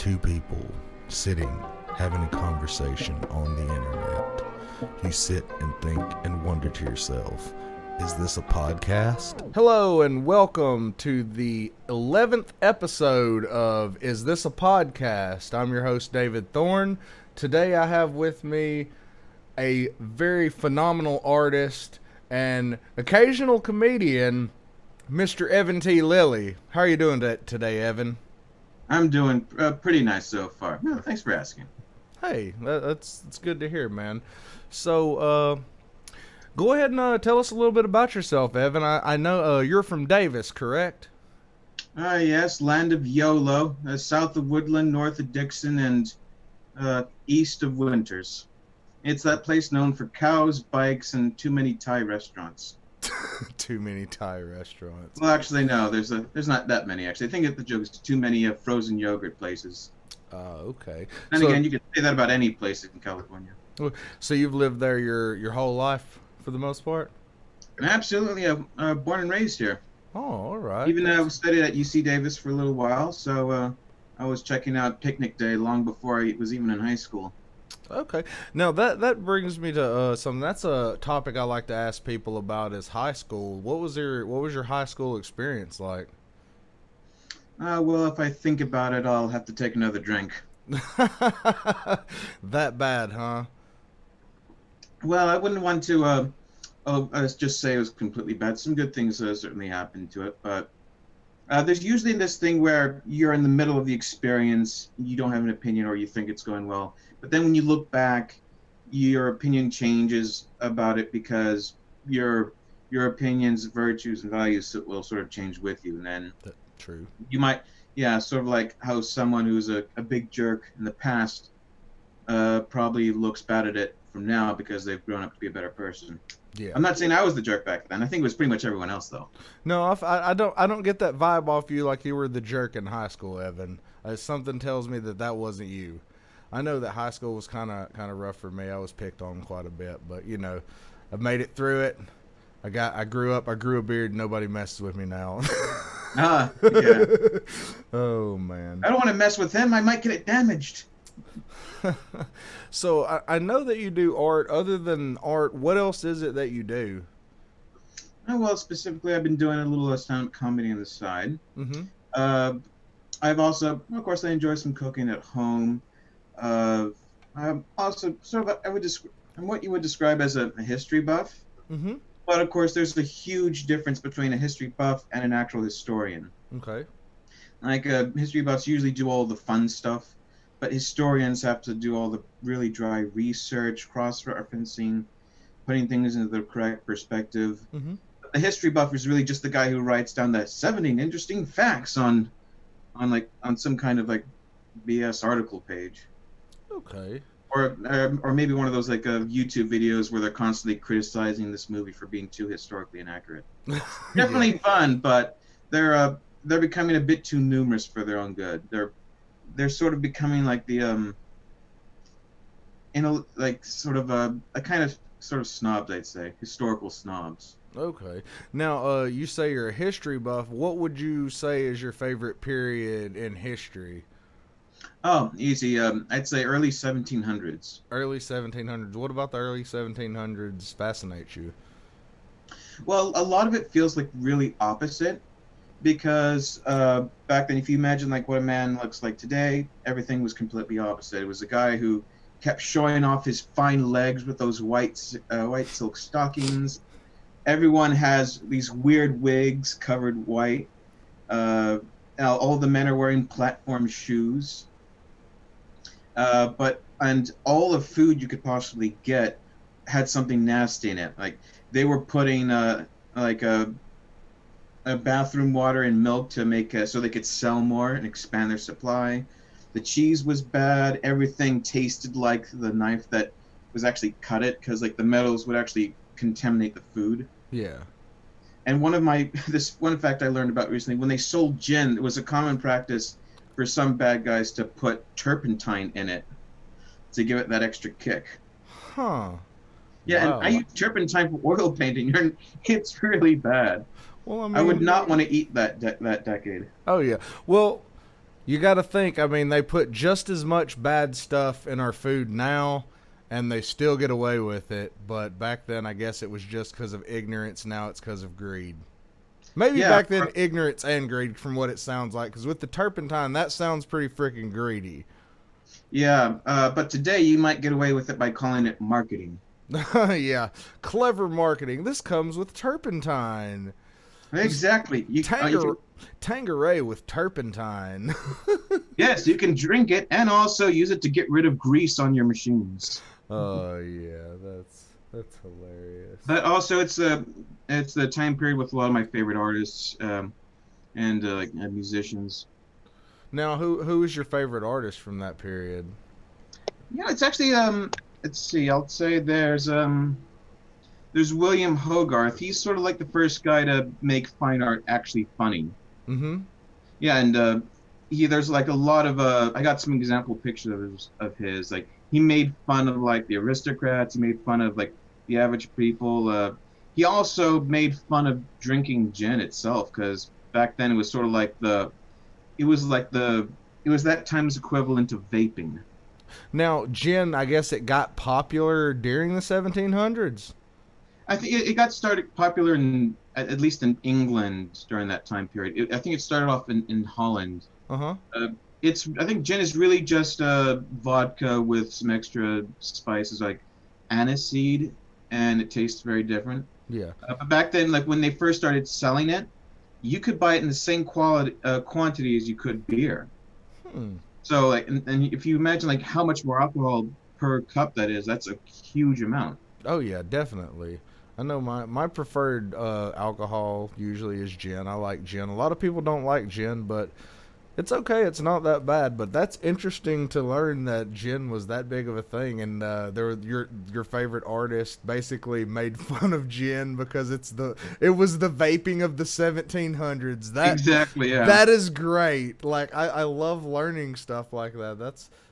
two people sitting having a conversation on the internet. You sit and think and wonder to yourself, is this a podcast? Hello and welcome to the 11th episode of Is This a Podcast? I'm your host, David Thorne. Today I have with me a very phenomenal artist and occasional comedian, Mr. Evan T. Liley. How are you doing today, Evan? I'm doing pretty nice so far. No, thanks for asking. Hey, that's good to hear, man. So, go ahead and tell us a little bit about yourself, Evan. I know you're from Davis, correct? Yes, land of YOLO, south of Woodland, north of Dixon, and east of Winters. It's that place known for cows, bikes, and too many Thai restaurants. Too many Thai restaurants. Well, actually, no. There's not that many. Actually, I think the joke is too many frozen yogurt places. Okay. And again, you can say that about any place in California. So you've lived there your whole life for the most part? Absolutely, born and raised here. Oh, all right. Even I studied at UC Davis for a little while, so I was checking out Picnic Day long before I was even in high school. Okay. Now that brings me to something. That's a topic I like to ask people about is high school. What was your high school experience like? Well, if I think about it, I'll have to take another drink. That bad, huh? Well, I wouldn't want to just say it was completely bad. Some good things certainly happened to it, but there's usually this thing where you're in the middle of the experience, you don't have an opinion or you think it's going well. But then when you look back, your opinion changes about it because your opinions, virtues, and values will sort of change with you. And then True. You might, yeah, sort of like how someone who's a big jerk in the past probably looks bad at it from now because they've grown up to be a better person. Yeah. I'm not saying I was the jerk back then. I think it was pretty much everyone else, though. No, I don't get that vibe off you like you were the jerk in high school, Evan. Something tells me that wasn't you. I know that high school was kind of rough for me. I was picked on quite a bit, but you know, I've made it through it. I grew up. I grew a beard. Nobody messes with me now. Yeah. Oh man. I don't want to mess with him. I might get it damaged. So I know that you do art. Other than art, what else is it that you do? Oh, well, specifically, I've been doing a little stand-up comedy on the side. Mm-hmm. I've also, of course, I enjoy some cooking at home. I'm also sort of, I'm what you would describe as a history buff. Mm-hmm. But of course, there's a huge difference between a history buff and an actual historian. Okay. Like history buffs usually do all the fun stuff, but historians have to do all the really dry research, cross-referencing, putting things into the correct perspective. Mm-hmm. The history buff is really just the guy who writes down the 17 interesting facts on some kind of like BS article page. Okay. Or maybe one of those like YouTube videos where they're constantly criticizing this movie for being too historically inaccurate. Definitely fun, but they're becoming a bit too numerous for their own good. They're sort of becoming like the a kind of sort of snobs, I'd say, historical snobs. Okay. Now, you say you're a history buff. What would you say is your favorite period in history? Oh, easy. I'd say early 1700s. Early 1700s. What about the early 1700s fascinates you? Well, a lot of it feels like really opposite because back then, if you imagine like what a man looks like today, everything was completely opposite. It was a guy who kept showing off his fine legs with those white silk stockings. Everyone has these weird wigs covered white. All the men are wearing platform shoes. And all the food you could possibly get had something nasty in it. Like they were putting a bathroom water in milk to make so they could sell more and expand their supply. The cheese was bad. Everything tasted like the knife that was actually cut it because like the metals would actually contaminate the food. Yeah. And this one fact I learned about recently, when they sold gin, it was a common practice for some bad guys to put turpentine in it to give it that extra kick. Huh. Yeah, Wow. and I use turpentine for oil painting. It's really bad. Well, I would not want to eat that decade. Oh yeah. Well, You got to think, I mean, they put just as much bad stuff in our food now, and they still get away with it. But back then, I guess it was just because of ignorance. Now it's because of greed. Maybe Yeah, back then, ignorance and greed, from what it sounds like. Because with the turpentine, that sounds pretty freaking greedy. yeah. But today you might get away with it by calling it marketing. Yeah, clever marketing. This comes with turpentine. Exactly. Tangeray with turpentine. Yes, you can drink it and also use it to get rid of grease on your machines. Oh yeah, that's hilarious. But also, it's the time period with a lot of my favorite artists and musicians. Now, who is your favorite artist from that period? Yeah, it's actually let's see. I'll say there's William Hogarth. He's sort of like the first guy to make fine art actually funny. Mm-hmm. Yeah, and there's like a lot of I got some example pictures of his. Like he made fun of like the aristocrats. He made fun of like the average people. He also made fun of drinking gin itself, because back then it was sort of like it was that time's equivalent of vaping. Now, gin, I guess it got popular during the 1700s. I think it got started popular at least in England during that time period. I think it started off in Holland. Uh-huh. I think gin is really just vodka with some extra spices like aniseed, and it tastes very different. Yeah. But back then, like when they first started selling it, you could buy it in the same quantity as you could beer. Hmm. So like, and if you imagine like how much more alcohol per cup that is, that's a huge amount. Oh yeah, definitely. I know my preferred alcohol usually is gin. I like gin. A lot of people don't like gin, but it's okay. It's not that bad. But that's interesting to learn that gin was that big of a thing, and your favorite artist basically made fun of gin because it was the vaping of the 1700s. Exactly, yeah. That is great. Like I love learning stuff like that.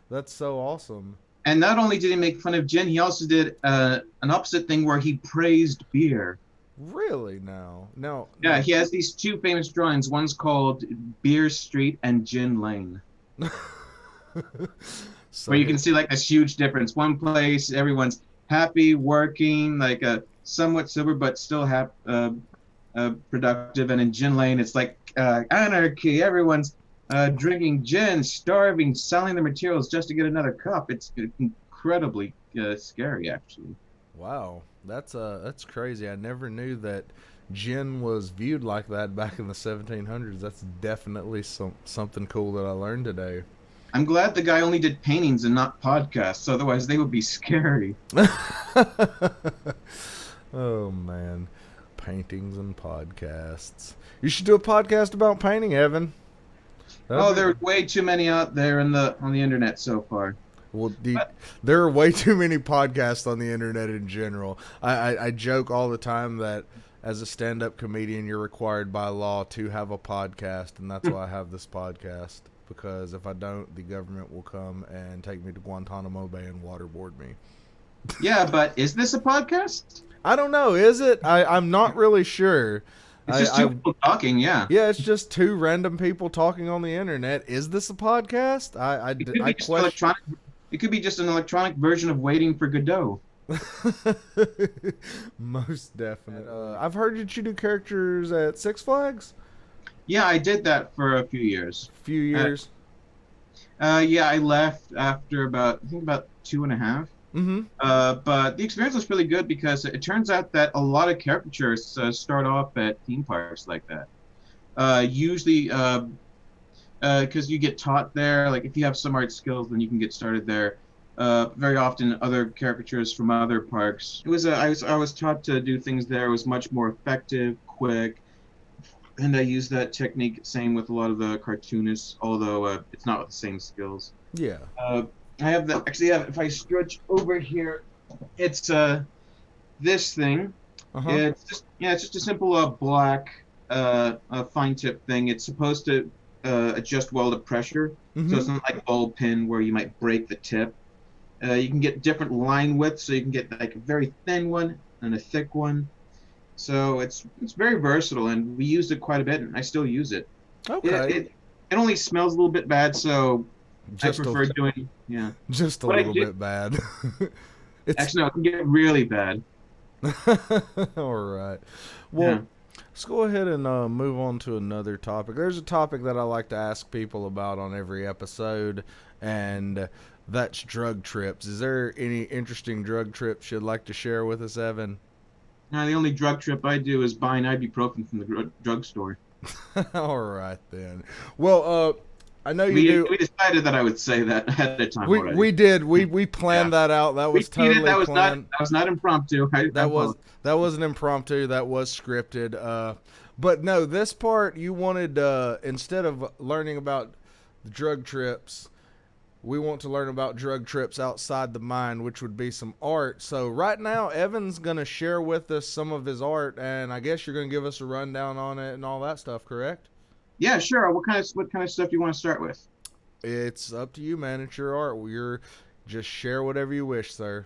That's so awesome. And not only did he make fun of gin, he also did an opposite thing where he praised beer. Really? Now, no. Yeah, he has these two famous drawings. One's called Beer Street and Gin Lane, So, where you can see like this huge difference. One place, everyone's happy, working, like somewhat sober, but still productive. And in Gin Lane, it's like anarchy. Everyone's drinking gin, starving, selling their materials just to get another cup. It's incredibly scary, actually. wow, that's crazy. I never knew that gin was viewed like that back in the 1700s. That's definitely something cool that I learned today. I'm glad the guy only did paintings and not podcasts. Otherwise, they would be scary. Oh man, paintings and podcasts. You should do a podcast about painting, Evan. There are way too many out there on the internet so far. Well, there are way too many podcasts on the internet in general. I joke all the time that as a stand-up comedian, you're required by law to have a podcast, and that's why I have this podcast. Because if I don't, the government will come and take me to Guantanamo Bay and waterboard me. Yeah, but is this a podcast? I don't know. Is it? I'm not really sure. It's just two people talking, yeah. Yeah, it's just two random people talking on the internet. Is this a podcast? I question. It could be just an electronic version of Waiting for Godot. Most definitely. I've heard that you do characters at Six Flags. Yeah, I did that for a few years. Few years. Yeah, I left after about 2.5. Mm-hmm. But the experience was really good because it turns out that a lot of caricaturists start off at theme parks like that. Usually, because you get taught there. Like if you have some art skills, then you can get started there. Very often, other caricaturists from other parks. I was taught to do things there. It was much more effective, quick, and I use that technique. Same with a lot of the cartoonists, although it's not with the same skills. Yeah. I have if I stretch over here, it's this thing. Uh-huh. It's just a simple black fine tip thing. It's supposed to adjust well to pressure, Mm-hmm. so it's not like a ball pin where you might break the tip. You can get different line widths, so you can get like a very thin one and a thick one. So it's very versatile, and we used it quite a bit, and I still use it. Okay. It only smells a little bit bad, so I Just a prefer doing, yeah. just a What I little do, bit bad. It's actually, no, it can get really bad. all right. Well, Yeah. let's go ahead and move on to another topic. There's a topic that I like to ask people about on every episode, and that's drug trips. Is there any interesting drug trips you'd like to share with us, Evan? Now, the only drug trip I do is buying ibuprofen from the drugstore. All right then. Well, I know you We do. we decided that I would say that ahead of time already. We did. We Yeah. planned that out. That We was cheated. totally planned. That was not impromptu. I That was apologize. that was an impromptu. That was scripted. But no, this part you wanted instead of learning about drug trips, we want to learn about drug trips outside the mind, which would be some art. So right now, Evan's gonna share with us some of his art, and I guess you're gonna give us a rundown on it and all that stuff. Correct? Yeah, sure. What kind of stuff do you want to start with? It's up to you, man. It's your art. You're just share whatever you wish, sir.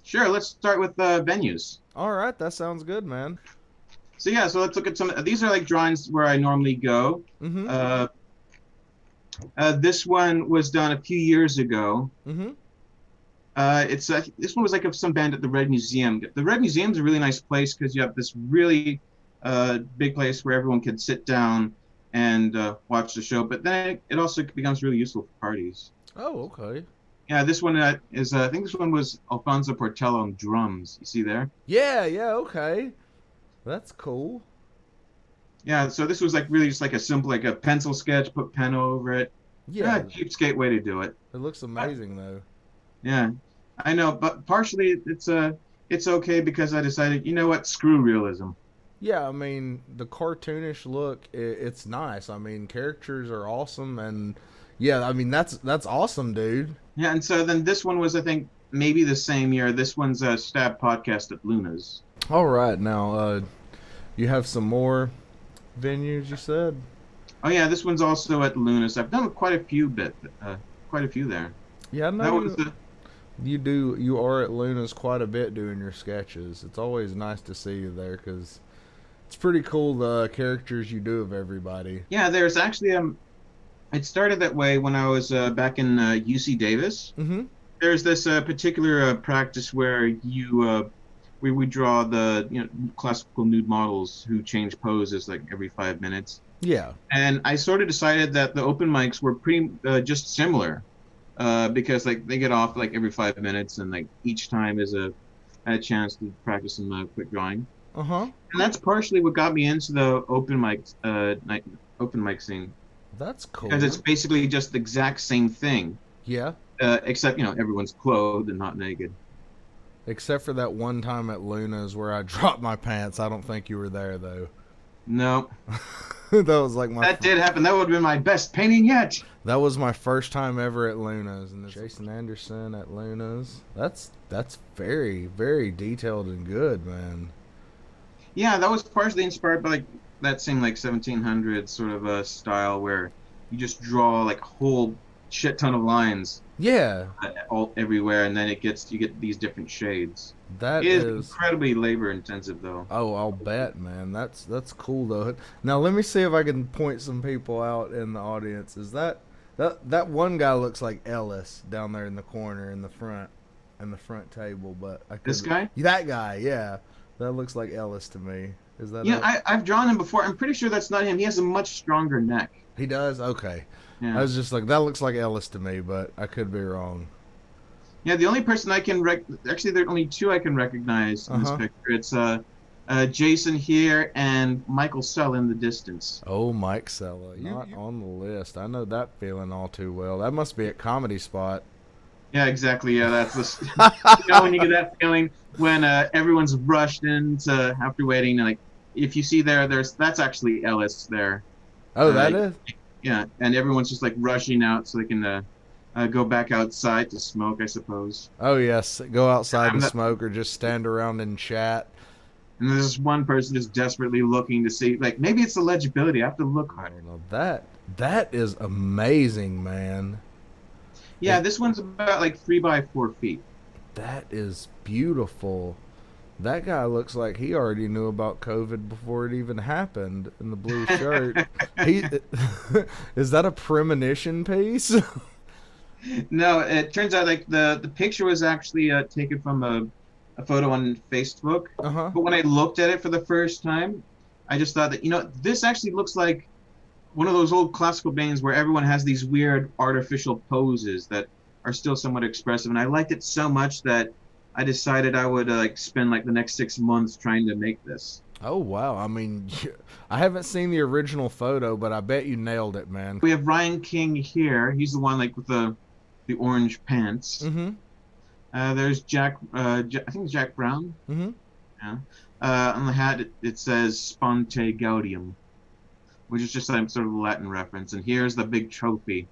Sure. Let's start with venues. All right, that sounds good, man. So yeah, so let's look at some. These are like drawings where I normally go. Mm-hmm. Uh, this one was done a few years ago. Mm-hmm. It's this one was like of some band at the Red Museum. The Red Museum is a really nice place because you have this really big place where everyone can sit down and watch the show. But then it also becomes really useful for parties. Oh, okay. Yeah, this one is I think this one was Alfonso Portello on drums. You see there? Yeah, yeah, okay. That's cool. Yeah, so this was like really just like a simple like a pencil sketch, put pen over it. Yeah, Yeah, cheapskate way to do it. it looks amazing though. Yeah, I know, but partially it's okay because I decided, you know what, screw realism. Yeah, I mean the cartoonish look, it's nice. I mean characters are awesome, and yeah, I mean that's awesome, dude. Yeah, and so then this one was I think maybe the same year. This one's a Stab podcast at Luna's. All right, now you have some more venues. You said. Oh yeah, this one's also at Luna's. I've done quite a few there. Yeah, I That know was the you are at Luna's quite a bit doing your sketches. It's always nice to see you there because it's pretty cool the characters you do of everybody. yeah. There's actually it started that way when I was back in UC Davis. Mm-hmm. There's this particular practice where we draw the classical nude models who change poses like every 5 minutes. Yeah. And I sort of decided that the open mics were pretty just similar because like they get off like every 5 minutes and like each time is a chance to practice some quick drawing. Uh huh. And that's partially what got me into the open mic scene That's cool. because it's basically just the exact same thing. Yeah. Except everyone's clothed and not naked. Except for that one time at Luna's where I dropped my pants. I don't think you were there though. No, That was like that did happen. That would have been my best painting yet. that was my first time ever at Luna's, and Jason Anderson at Luna's. That's very very detailed and good, man. Yeah, that was partially inspired by like that same like 1700s sort of style where you just draw like a whole shit ton of lines Yeah, all everywhere, and then you get these different shades. that It is is. incredibly labor intensive though. Oh, I'll bet, man. That's cool though. Now let me see if I can point some people out in the audience. Is that one guy looks like Ellis down there in the corner in the front table, but I could This guy? That guy, yeah. That looks like Ellis to me. Is that Yeah, it? I've drawn him before. I'm pretty sure that's not him. He has a much stronger neck. He does? Okay. I Yeah. was just like that looks like Ellis to me, but I could be wrong. Yeah, the only person I can actually there are only two I can recognize in this Uh-huh. picture. It's Jason here and Michael Sell in the distance. Oh, Mike Sella. Not on the list. I know that feeling all too well. That must be at Comedy Spot. Yeah, exactly. Yeah, that's when you get that feeling when everyone's rushed into after waiting. Like if you see that's actually Ellis there. Oh, that Uh, is? Yeah, and everyone's just like rushing out so they can go back outside to smoke, I suppose. Oh, yes. Go outside and not- smoke or just stand around and chat. And there's this one person just desperately looking to see, like maybe it's the legibility. I have to look I harder. don't know. That is amazing, man. Yeah, this one's about like 3 by 4 feet. That is beautiful. That guy looks like he already knew about COVID before it even happened in the blue shirt. He is that a premonition piece? No, it turns out like the picture was actually taken from a photo on Facebook. Uh-huh. But when I looked at it for the first time, I just thought that, this actually looks like one of those old classical bands where everyone has these weird artificial poses that are still somewhat expressive. And I liked it so much that I decided I would like spend like the next 6 months trying to make this. Oh wow. I mean, I haven't seen the original photo, but I bet you nailed it, man. We have Ryan King here. He's the one like with the orange pants. Mhm. There's Jack. I think it's Jack Brown. Mhm. Yeah. On the hat it says Sponte Gaudium, which is just like sort of a Latin reference. And here's the big trophy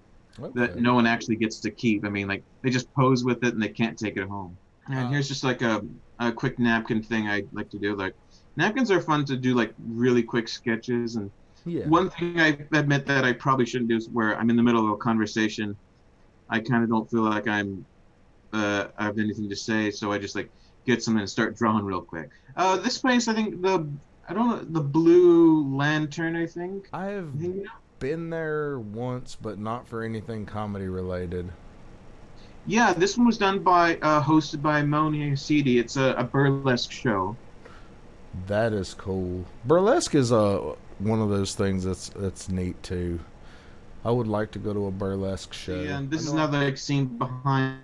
that Okay. no one actually gets to keep. I mean, like they just pose with it and they can't take it home. And here's just like a quick napkin thing I like to do. Like napkins are fun to do like really quick sketches. And Yeah. one thing I admit that I probably shouldn't do is where I'm in the middle of a conversation, I kind of don't feel like I have anything to say, so I just like get something and start drawing real quick. This place, I think I don't know, the Blue Lantern, I think. I've I think been there once, but not for anything comedy related. yeah, this one was done by hosted by Moni Cedi. It's a burlesque show. That is cool. Burlesque is one of those things that's neat too. I would like to go to a burlesque show. Yeah, and this is another like scene behind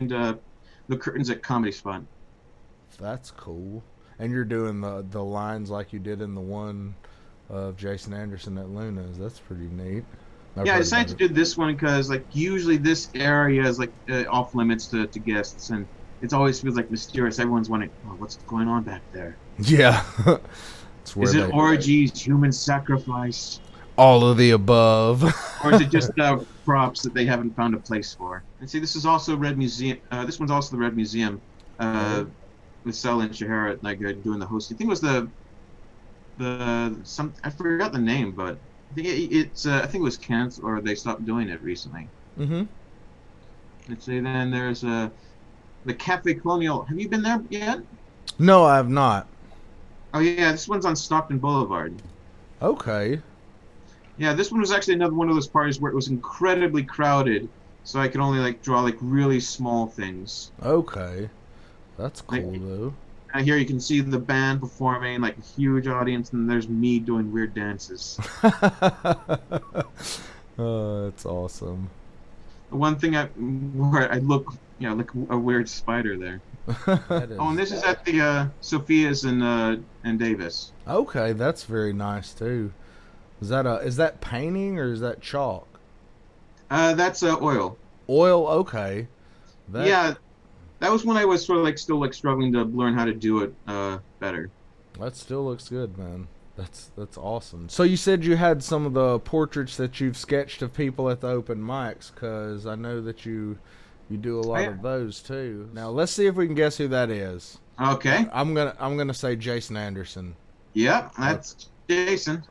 the curtains at Comedy Spot. That's cool. And you're doing the lines like you did in the one of Jason Anderson at Luna's. That's pretty neat. I've Yeah, I heard decided about to do this one because like usually this area is like off limits to guests, and it always feels like mysterious. Everyone's wondering, oh, what's going on back there? it. Yeah. It's where Is it orgies, human sacrifice, all of the above. or is it just props that they haven't found a place for? And see, this is also Red Museum. This one's also the Red Museum with Sal and Shahara like doing the hosting. I think it was the some I forgot the name, but I think it's I think it was canceled or they stopped doing it recently. Mhm. Let's see. Then there's the Cafe Colonial. Have you been there yet? No, I have not. Oh yeah, this one's on Stockton Boulevard. Okay. Yeah, this one was actually another one of those parties where it was incredibly crowded, so I could only like draw like really small things. Okay. That's cool Like though. here you can see the band performing, like a huge audience, and there's me doing weird dances. Oh, that's awesome. The one thing where I look, like a weird spider there. That Oh, and is this is at the Sophia's and Davis. okay. That's very nice too. Is that painting or is that chalk? That's oil. Oil. Okay. That Yeah, that was when I was sort of like still like struggling to learn how to do it better. that still looks good, man. That's awesome. So you said you had some of the portraits that you've sketched of people at the open mics, because I know that you do a lot of those too. Now let's see if we can guess who that is. Okay. I'm gonna say Jason Anderson. Yep, that's Jason.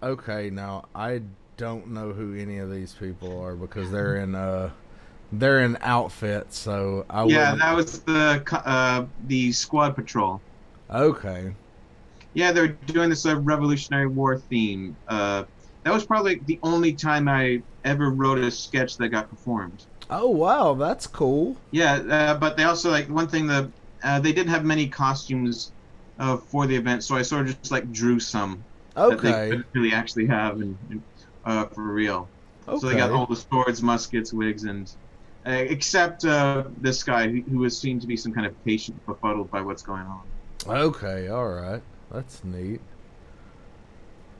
Okay, now I don't know who any of these people are because they're in outfits, so I Yeah, wouldn't. that was the squad patrol. Okay. Yeah, they're doing this Revolutionary War theme. That was probably the only time I ever wrote a sketch that got performed. Oh wow, that's cool. Yeah, but they also like one thing that they didn't have many costumes for the event, so I sort of just like drew some that they Okay. couldn't really actually have for real. Okay. So they got all the swords, muskets, wigs, and except this guy who was seen to be some kind of patient befuddled by what's going on. Okay, all right. That's neat.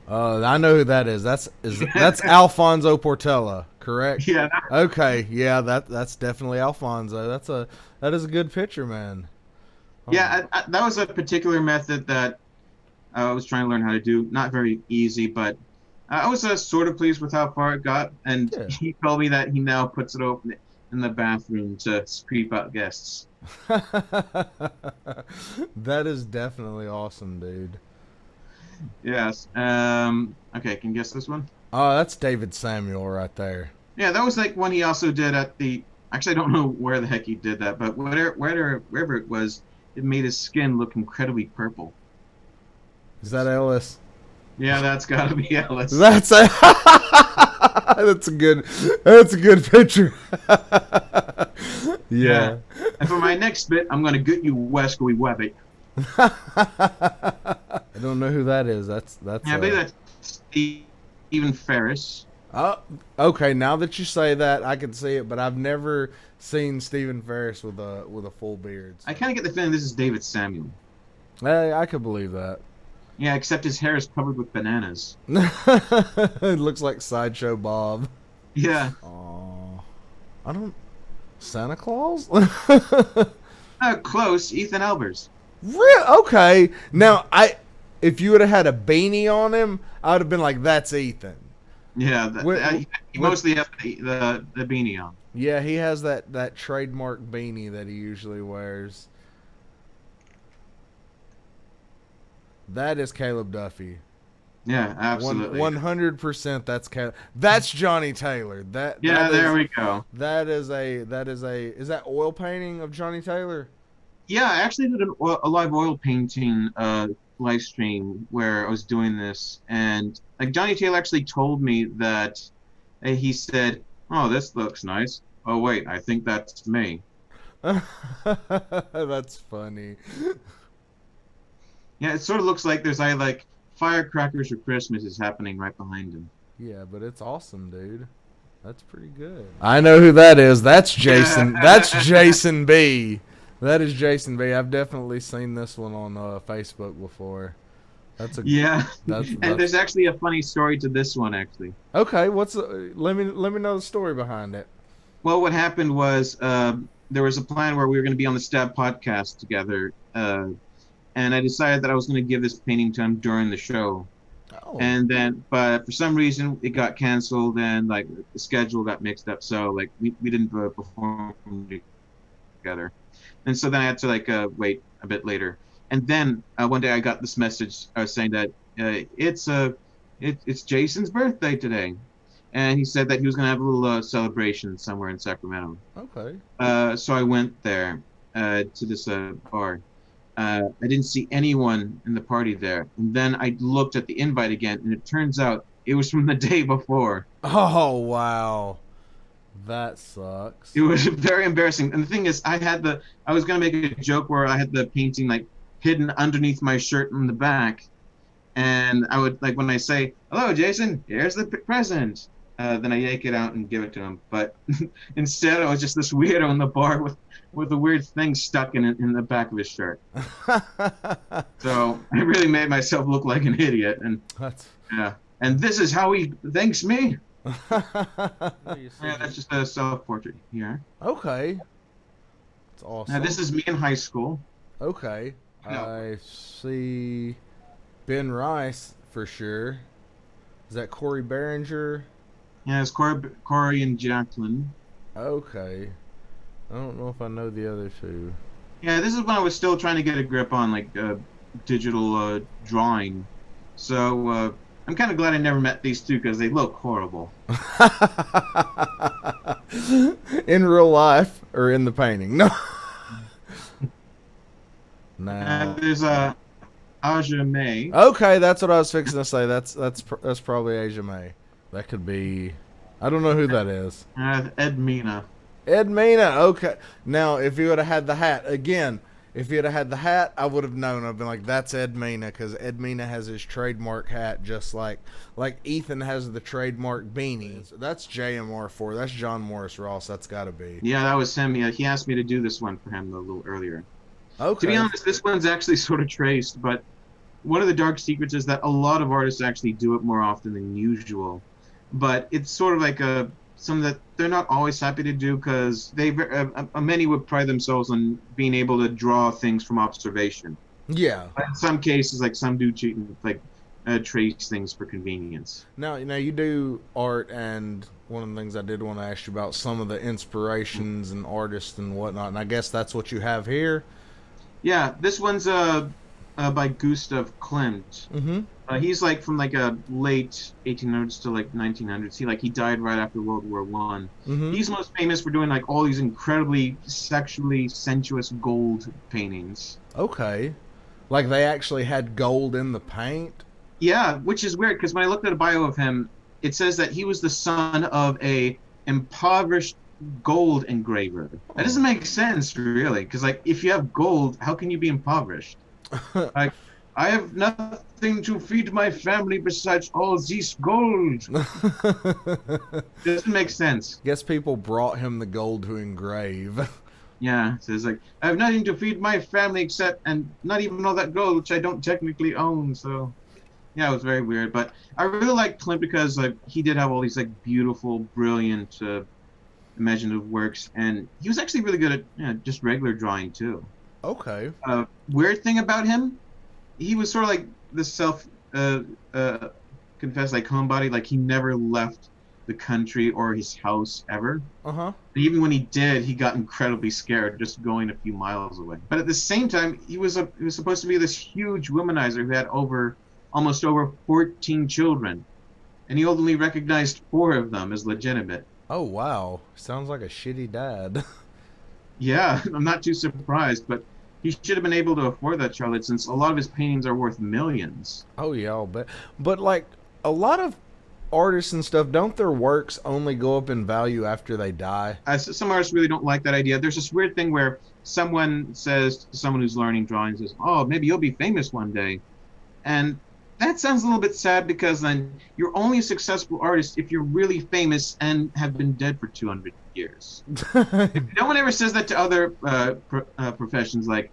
I know who that is. That's Alfonso Portela, correct? Yeah, Okay, yeah, that's definitely Alfonso. That is a good picture, man. yeah, that was a particular method that I was trying to learn how to do. Not very easy, but I was sort of pleased with how far it got. And Yeah. he told me that he now puts it open in the bathroom to creep out guests. That is definitely awesome, dude. Yes. Okay, can you guess this one? Oh, that's David Samuel right there. Yeah, that was like one he also did at the. Actually, I don't know where the heck he did that, but wherever it was, it made his skin look incredibly purple. Is that Ellis? Yeah, that's got to be Ellis. That's a that's a good picture. Yeah. And for my next bit, I'm gonna get you Wesley Webbit. I don't know who that is. That's Yeah, I believe that's Stephen Ferris. Oh, okay. Now that you say that, I can see it, but I've never seen Stephen Ferris with a full beard. So. I kind of get the feeling this is David Samuel. I could believe that. Yeah, except his hair is covered with bananas. It looks like Sideshow Bob. Yeah. Oh, I don't. Santa Claus? Close. Ethan Albers. Real? Okay. Now, if you would have had a beanie on him, I would have been like, "That's Ethan." Yeah, he mostly has the beanie on. Yeah, he has that trademark beanie that he usually wears. That is Caleb Duffy. Yeah, absolutely. 100%. That's Caleb. That's Johnny Taylor. There we go. Is that oil painting of Johnny Taylor? Yeah, I actually did a live oil painting live stream where I was doing this, and like Johnny Taylor actually told me that he said, "Oh, this looks nice. Oh wait, I think that's me." That's funny. Yeah, it sort of looks like there's like firecrackers for Christmas is happening right behind him. Yeah, but it's awesome, dude. That's pretty good. I know who that is. That's Jason. That's Jason B. That is Jason B. I've definitely seen this one on Facebook before. And there's actually a funny story to this one, actually. Okay, let me know the story behind it. Well, what happened was there was a plan where we were going to be on the Stab podcast together, and I decided that I was going to give this painting to him during the show. Oh. And then, but for some reason, it got canceled, and like the schedule got mixed up, so like we didn't perform together. And so then I had to wait a bit later. And then one day I got this message saying that it's Jason's birthday today, and he said that he was gonna have a little celebration somewhere in Sacramento. Okay. So I went there to this bar. I didn't see anyone in the party there, and then I looked at the invite again, and it turns out it was from the day before. Oh wow. That sucks. It was very embarrassing. And the thing is, I was going to make a joke where I had the painting like hidden underneath my shirt in the back. And I would like when I say, "Hello, Jason, here's the present." Then I yank it out and give it to him. But instead, I was just this weirdo in the bar with a weird thing stuck in the back of his shirt. So I really made myself look like an idiot. And yeah. And this is how he thanks me. Yeah, that's just a self-portrait here. Okay. That's awesome. Now, this is me in high school. Okay. No. I see Ben Rice for sure. Is that Corey Behringer? Yeah, it's Corey and Jacqueline. Okay. I don't know if I know the other two. Yeah, this is when I was still trying to get a grip on like digital drawing. So I'm kind of glad I never met these two because they look horrible. In real life or in the painting? No. No. There's Aja May. Okay, that's what I was fixing to say. That's probably Aja May. That could be. I don't know who that is. Ed Mina. Ed Mina. Okay. Now, if you would have had the hat again. If you'd have had the hat, I would have known. I've been like, that's Ed Mina, because Ed Mina has his trademark hat, just like Ethan has the trademark beanie. That's JMR4. That's John Morris Ross. That's got to be. Yeah, that was him. Yeah, he asked me to do this one for him a little earlier. Okay. To be honest, this one's actually sort of traced, but one of the dark secrets is that a lot of artists actually do it more often than usual. But it's sort of like something that they're not always happy to do because many would pride themselves on being able to draw things from observation. Yeah. But in some cases, like some do cheat and trace things for convenience. Now you do art, and one of the things I did want to ask you about some of the inspirations and artists and whatnot, and I guess that's what you have here. Yeah, this one's by Gustav Klimt. Mm-hmm. He's like from like a late 1800s to like 1900s. He died right after World War One. Mm-hmm. He's most famous for doing like all these incredibly sexually sensuous gold paintings. Okay. Like they actually had gold in the paint? Yeah, which is weird because when I looked at a bio of him, it says that he was the son of a impoverished gold engraver. That doesn't make sense, really, because like if you have gold, how can you be impoverished? Like, I have nothing to feed my family besides all this gold. Doesn't make sense. Guess people brought him the gold to engrave. Yeah, it says like I have nothing to feed my family except and not even all that gold, which I don't technically own. So yeah, it was very weird. But I really like Clint because like he did have all these like beautiful, brilliant, imaginative works, and he was actually really good at just regular drawing too. Okay. Weird thing about him, he was sort of like the self confessed like homebody. Like he never left the country or his house ever. Uh-huh. Even when he did, he got incredibly scared just going a few miles away. But at the same time, he was supposed to be this huge womanizer who had almost over 14 children, and he only recognized 4 of them as legitimate. Oh, wow. Sounds like a shitty dad. Yeah, I'm not too surprised, but he should have been able to afford that, Charlotte, since a lot of his paintings are worth millions. Oh, yeah, I'll bet. But, like, a lot of artists and stuff, don't their works only go up in value after they die? Some artists really don't like that idea. There's this weird thing where someone says to someone who's learning drawing, says, "Oh, maybe you'll be famous one day," and that sounds a little bit sad because then you're only a successful artist if you're really famous and have been dead for 200 years. No one ever says that to other professions. Like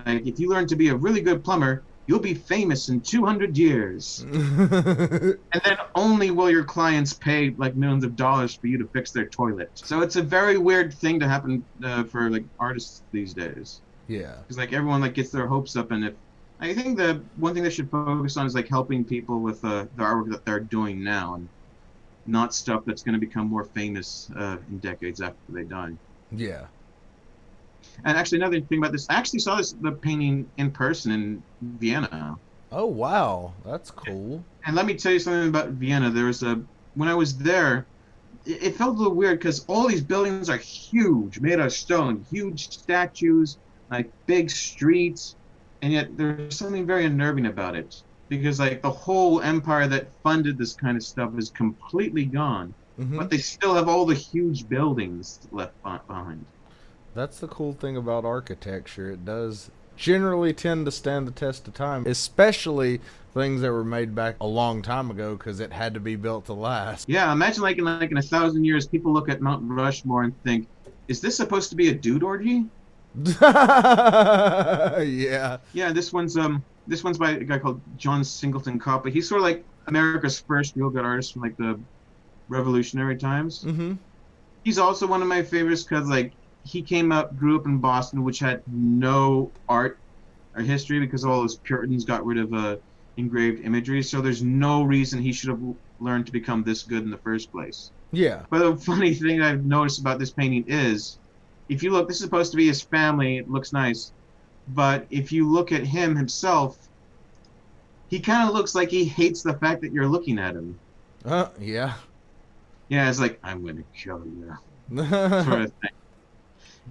if you learn to be a really good plumber, you'll be famous in 200 years. And then only will your clients pay like millions of dollars for you to fix their toilet. So it's a very weird thing to happen for like artists these days. Yeah. Because like everyone like gets their hopes up, and if I think the one thing they should focus on is like helping people with the artwork that they're doing now, and not stuff that's going to become more famous in decades after they die. Yeah. And actually, another thing about this, I actually saw the painting in person in Vienna. Oh, wow. That's cool. And let me tell you something about Vienna. When I was there, it felt a little weird because all these buildings are huge, made of stone, huge statues, like big streets, and yet there's something very unnerving about it because like the whole empire that funded this kind of stuff is completely gone, but they still have all the huge buildings left behind. That's the cool thing about architecture. It does generally tend to stand the test of time, especially things that were made back a long time ago because it had to be built to last. Yeah, imagine like in 1,000 years, people look at Mount Rushmore and think, "Is this supposed to be a dude orgy?" Yeah. Yeah, this one's by a guy called John Singleton Copley. He's sort of like America's first real good artist from like the Revolutionary times. Mm-hmm. He's also one of my favorites because like he grew up in Boston, which had no art or history because all those Puritans got rid of engraved imagery. So there's no reason he should have learned to become this good in the first place. Yeah. But the funny thing I've noticed about this painting is, if you look, this is supposed to be his family. It looks nice. But if you look at him himself, he kind of looks like he hates the fact that you're looking at him. Yeah. Yeah, it's like, I'm going to kill you. Sort of thing.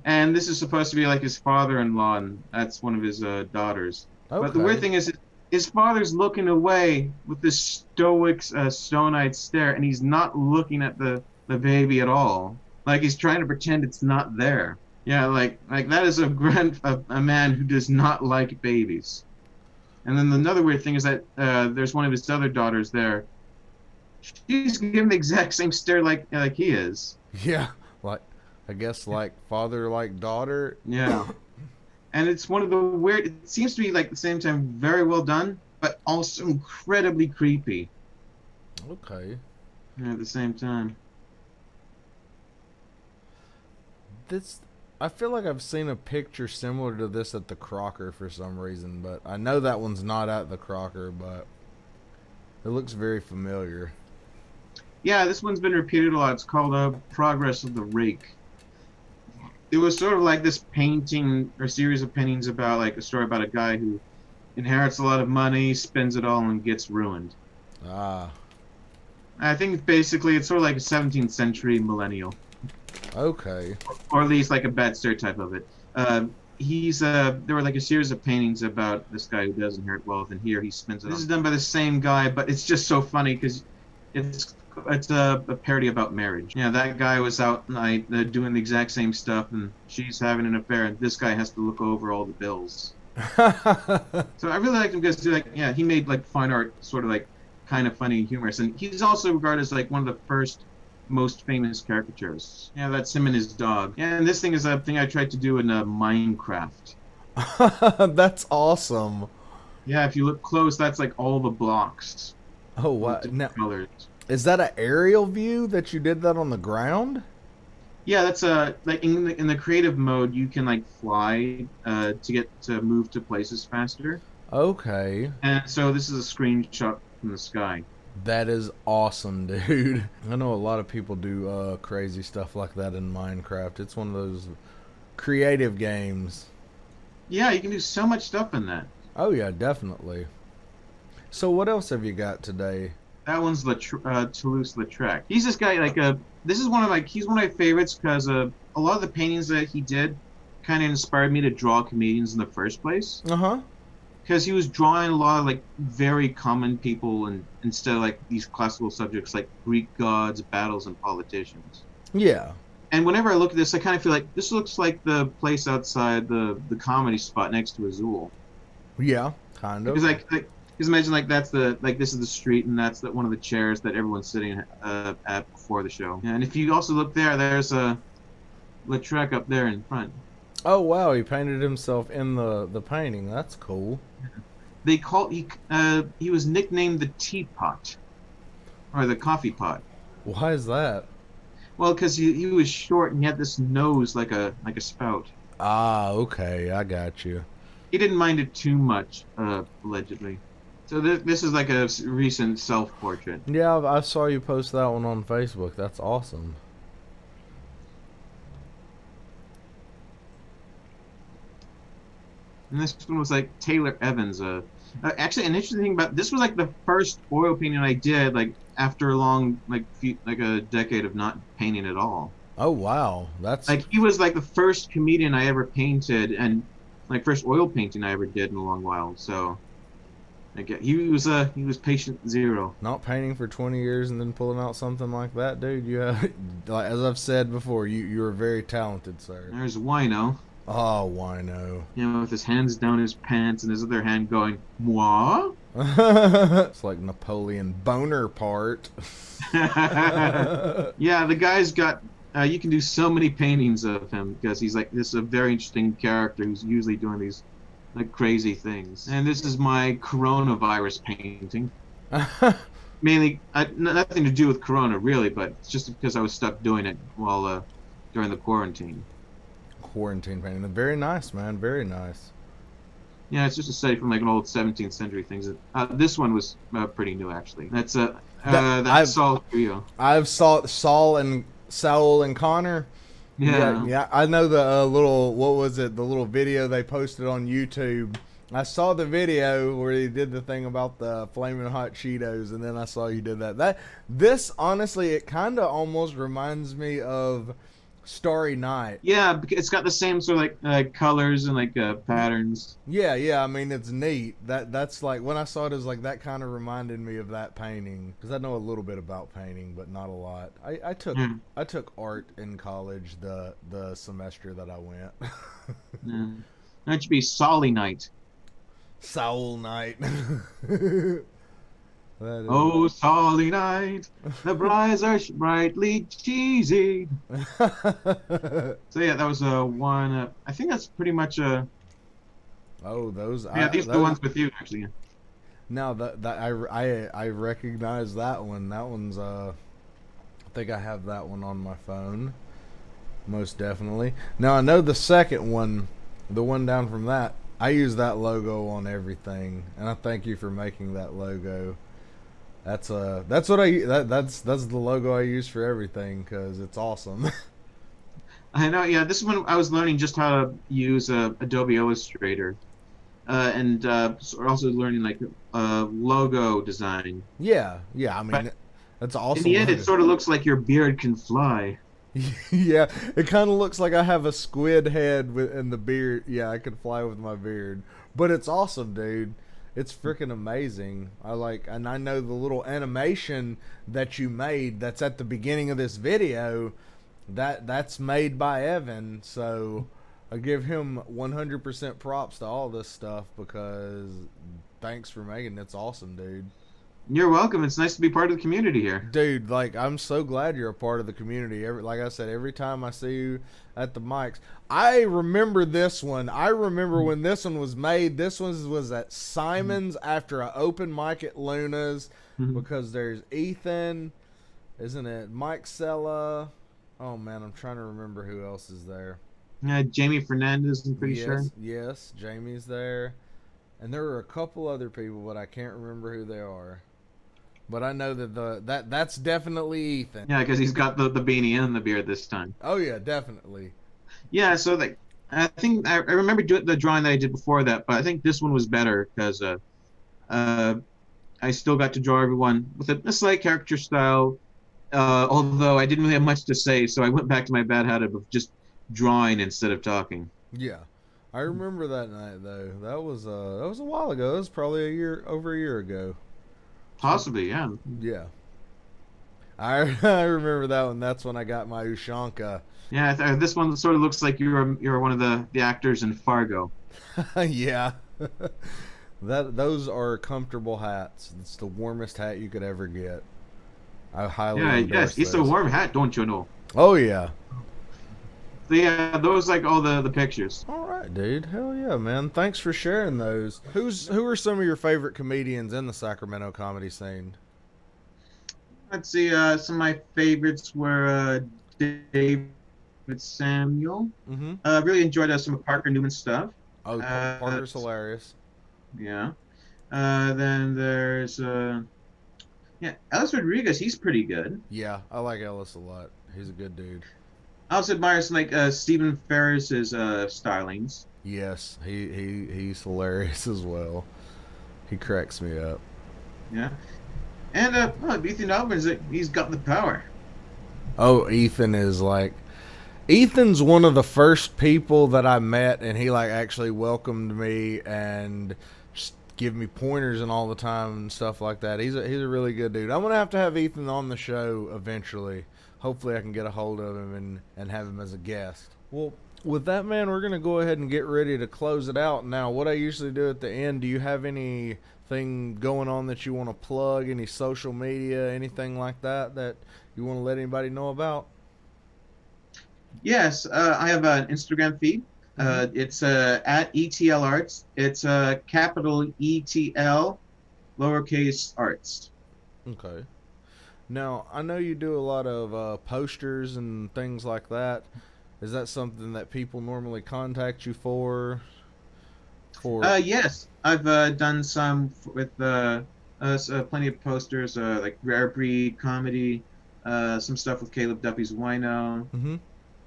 And this is supposed to be like his father-in-law, and that's one of his daughters. Okay. But the weird thing is, his father's looking away with this stoic, stone-eyed stare, and he's not looking at the baby at all. Like he's trying to pretend it's not there. Yeah, like that is a man who does not like babies. And then another weird thing is that there's one of his other daughters there. She's giving the exact same stare like he is. Yeah, like I guess like father like daughter. Yeah. And it's one of the weird. It seems to be like at the same time very well done, but also incredibly creepy. Okay. Yeah, at the same time. I feel like I've seen a picture similar to this at the Crocker for some reason, but I know that one's not at the Crocker, but it looks very familiar. Yeah, this one's been repeated a lot. It's called Progress of the Rake. It was sort of like this painting or series of paintings about like a story about a guy who inherits a lot of money, spends it all, and gets ruined. Ah, I think basically it's sort of like a 17th century millennial, okay. or at least like a bad stereotype of it. He's there were like a series of paintings about this guy who does inherit wealth, and here he spends it. This is done by the same guy, but it's just so funny because it's a parody about marriage. Yeah, that guy was out night doing the exact same stuff, and she's having an affair, and this guy has to look over all the bills. So I really liked him because like yeah, he made like fine art sort of like kind of funny and humorous, and he's also regarded as like one of the first most famous caricaturists. Yeah, that's him and his dog. Yeah, and this thing is a thing I tried to do in Minecraft. That's awesome. Yeah, if you look close, that's like all the blocks Oh, with wow. Now, different colors. is that an aerial view that you did that on the ground? Yeah, that's like in the creative mode, you can like fly to get to move to places faster. Okay. And so this is a screenshot from the sky. That is awesome, dude. I know a lot of people do crazy stuff like that in Minecraft. It's one of those creative games. Yeah, you can do so much stuff in that. Oh yeah, definitely. So what else have you got today? That one's Toulouse-Lautrec. He's this guy like this is one of he's one of my favorites because a lot of the paintings that he did kind of inspired me to draw comedians in the first place. Uh-huh. Because he was drawing a lot of like very common people and instead of like these classical subjects like Greek gods, battles, and politicians. Yeah. And whenever I look at this, I kind of feel like this looks like the place outside the comedy spot next to Azul. Yeah, kind of. Because because imagine like that's this is the street and that's one of the chairs that everyone's sitting at before the show. And if you also look there, there's a Lautrec up there in front. Oh wow, he painted himself in the painting. That's cool. He was nicknamed the teapot or the coffee pot. Why is that? Well, because he was short and he had this nose like a spout. Ah, okay, I got you. He didn't mind it too much, allegedly. So this is like a recent self-portrait. Yeah, I saw you post that one on Facebook. That's awesome. And this one was like Taylor Evans. Actually, an interesting thing about this was like the first oil painting I did, like after a long like a decade of not painting at all. Oh wow, that's Like he was like the first comedian I ever painted, and like first oil painting I ever did in a long while. So, like he was patient zero. not painting for 20 years and then pulling out something like that, dude. You have, like as I've said before, you're very talented, sir. There's Wino, Oh, wino. with his hands down his pants and his other hand going moi. It's like Napoleon Bonaparte. Yeah, the guy's got. You can do so many paintings of him because he's like this is a very interesting character who's usually doing these like crazy things. And this is my coronavirus painting. Mainly, nothing to do with corona really, but it's just because I was stuck doing it while during the quarantine. Quarantine painting. Very nice, man. Very nice. Yeah, it's just a study from like an old 17th century things. This one was pretty new actually. That's Saul Trio. I've saw Saul and Connor. Yeah. I know the little, what was it? The little video they posted on YouTube. I saw the video where he did the thing about the flaming hot Cheetos, and then I saw you did that. This honestly, it kind of almost reminds me of Starry Night. Yeah, because it's got the same sort of like colors and like patterns. Yeah. I mean, it's neat. That's like when I saw it, it was like that kind of reminded me of that painting because I know a little bit about painting, but not a lot. I took art in college the semester that I went. Yeah. That should be Solly Night. Soul Night. Oh, Solly Night, the brides are brightly cheesy. So yeah, that was one. I think that's pretty much Oh, those. Yeah, these are the ones with you actually. Now that I recognize that one. That one's I think I have that one on my phone. Most definitely. Now I know the second one, the one down from that. I use that logo on everything, and I thank you for making that logo. That's the logo I use for everything because it's awesome. I know. Yeah, this one I was learning just how to use Adobe Illustrator and also learning like logo design. Yeah, I But mean, that's in awesome. the end, it sort of looks like your beard can fly. Yeah, it kind of looks like I have a squid head and the beard. Yeah, I could fly with my beard, but it's awesome, dude. It's freaking amazing. And I know the little animation that you made that's at the beginning of this video. That's made by Evan, so I give him 100% props to all this stuff because thanks for making it. It's awesome, dude. You're welcome. It's nice to be part of the community here. Dude, like, I'm so glad you're a part of the community. Like I said, every time I see you at the mics, I remember this one. I remember when this one was made. This one was at Simon's after an open mic at Luna's, because there's Ethan, isn't it? Mike Sella. Oh man, I'm trying to remember who else is there. Jamie Fernandez, I'm pretty sure. Yes, Jamie's there, and there were a couple other people, but I can't remember who they are. But I know that that's definitely Ethan. Yeah, because he's got the beanie and the beard this time. Oh yeah, definitely. Yeah, so like I think I remember the drawing that I did before that, but I think this one was better because I still got to draw everyone with a slight caricature style. Although I didn't really have much to say, so I went back to my bad habit of just drawing instead of talking. Yeah, I remember that night though. That was a while ago. It was probably over a year ago. Possibly, yeah. Yeah. I remember that one. That's when I got my Ushanka. Yeah, this one sort of looks like you're one of the actors in Fargo. Yeah. Those are comfortable hats. It's the warmest hat you could ever get. I highly endorse it's a warm hat, don't you know? Oh yeah. So yeah, those like all the pictures. All right, dude. Hell yeah, man. Thanks for sharing those. Who are some of your favorite comedians in the Sacramento comedy scene? Let's see. Some of my favorites were David Samuel. Really enjoyed some of Parker Newman's stuff. Oh, Parker's hilarious. Yeah. Then there's Ellis Rodriguez. He's pretty good. Yeah, I like Ellis a lot. He's a good dude. I also admire some like Stephen Ferris's stylings. Yes, he's hilarious as well. He cracks me up. Yeah. And Ethan Alvin's he's got the power. Oh, Ethan's one of the first people that I met, and he like actually welcomed me and just give me pointers and all the time and stuff like that. He's a really good dude. I'm gonna have Ethan on the show eventually. Hopefully I can get a hold of him and have him as a guest. Well, with that, man, we're going to go ahead and get ready to close it out. Now, what I usually do at the end, do you have anything going on that you want to plug, any social media, anything like that you want to let anybody know about? Yes, I have an Instagram feed. It's at ETL Arts. It's capital ETL, lowercase arts. Okay. Now, I know you do a lot of posters and things like that. Is that something that people normally contact you for? Yes, I've done some with plenty of posters, like Rare Breed Comedy, some stuff with Caleb Duffy's Wino.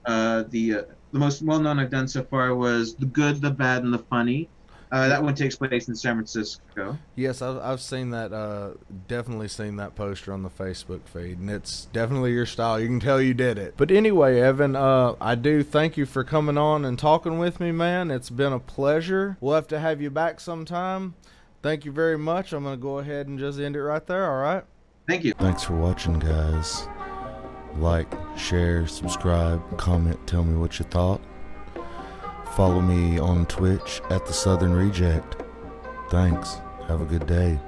The most well-known I've done so far was The Good, the Bad, and the Funny. That one takes place in San Francisco. Yes, I've seen that. Definitely seen that poster on the Facebook feed, and it's definitely your style. You can tell you did it. But anyway, Evan, I do thank you for coming on and talking with me, man. It's been a pleasure. We'll have to have you back sometime. Thank you very much. I'm going to go ahead and just end it right there, all right? Thank you. Thanks for watching, guys. Like, share, subscribe, comment, tell me what you thought. Follow me on Twitch at The Southern Reject. Thanks. Have a good day.